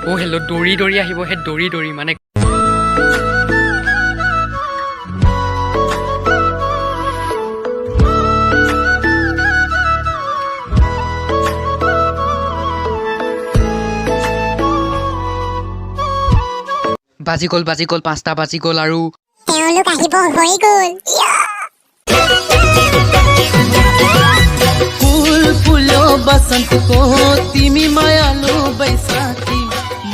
Oh, hello, Dori Dori ahibo he Dori Dori mane বাজি গল 5টা বাজি গল আৰু তেওঁলোক আহিব হৈ গল फूल फूलो बसंत को तिमी मायालु बैसाखी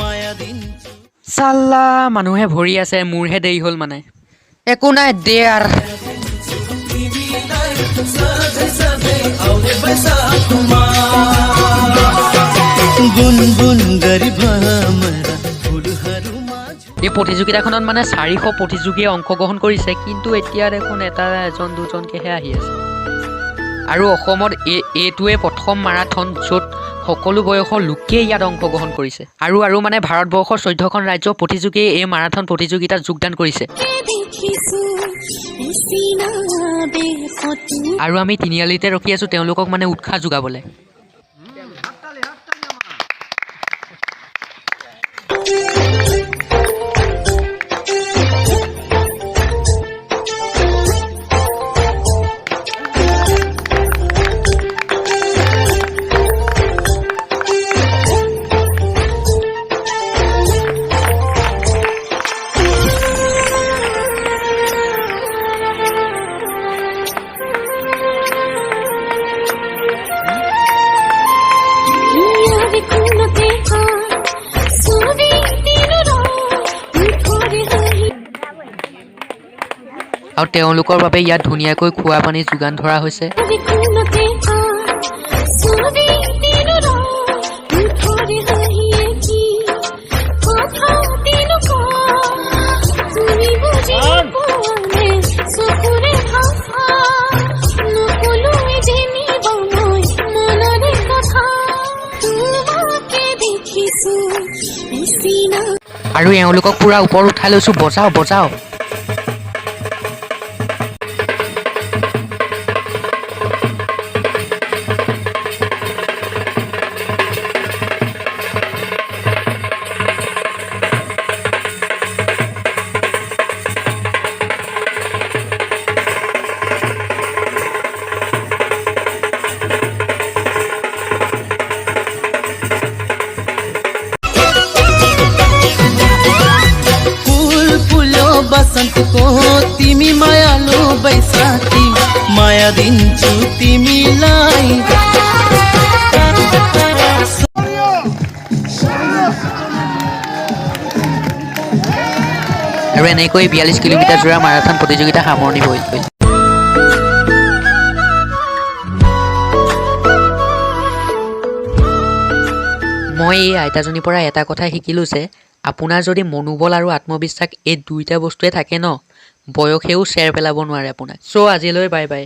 माया दिन সাল্লা মানুহে ভৰি আছে মোৰহে দেই হল মানে একো নাই দে আৰ गुनगुन गरी भमरा फुलहरुमा এই প্ৰতিযোগিতাখনত মানে 400 প্ৰতিযোগীয়ে অংশগ্ৰহণ কৰিছে কিন্তু এতিয়া দেখোন এটা এজন দুজনকেহে আহি আছে আৰু অসমত এইটোৱে প্ৰথম মাৰাথন য'ত সকলো বয়সৰ লোকে ইয়াত অংশগ্ৰহণ কৰিছে আৰু মানে ভাৰতবৰ্ষৰ 14খন ৰাজ্য প্ৰতিযোগীয়ে এই মাৰাথন প্ৰতিযোগিতাত যোগদান কৰিছে আৰু আমি তিনিআলিতে ৰখি আছো তেওঁলোকক মানে উৎসাহ যোগাবলৈ আৰু তেওঁলোকৰ বাবে ইয়াত ধুনীয়াকৈ খোৱা পানী যোগান ধৰা হৈছে আৰু এওঁলোকক পুৰা ওপৰত উঠাই লৈছো বজাও বজাও बसंत को तिमी मायालु बैसाखी माया दिन्छु तिमीलाई আৰু এনেকৈ 42 কিলোমিটাৰ জোৰা মাৰাথন প্ৰতিযোগিতা সামৰণি হ'ল মই এই আইতাজনীৰ পৰা এটা কথা শিকিলোঁ যে আপোনাৰ যদি মনোবল আৰু আত্মবিশ্বাস এই দুইটা বস্তুৱে থাকে ন বয়সেও চেৰ পেলাব নোৱাৰে আপোনাক চ' আজিলৈ বাই বাই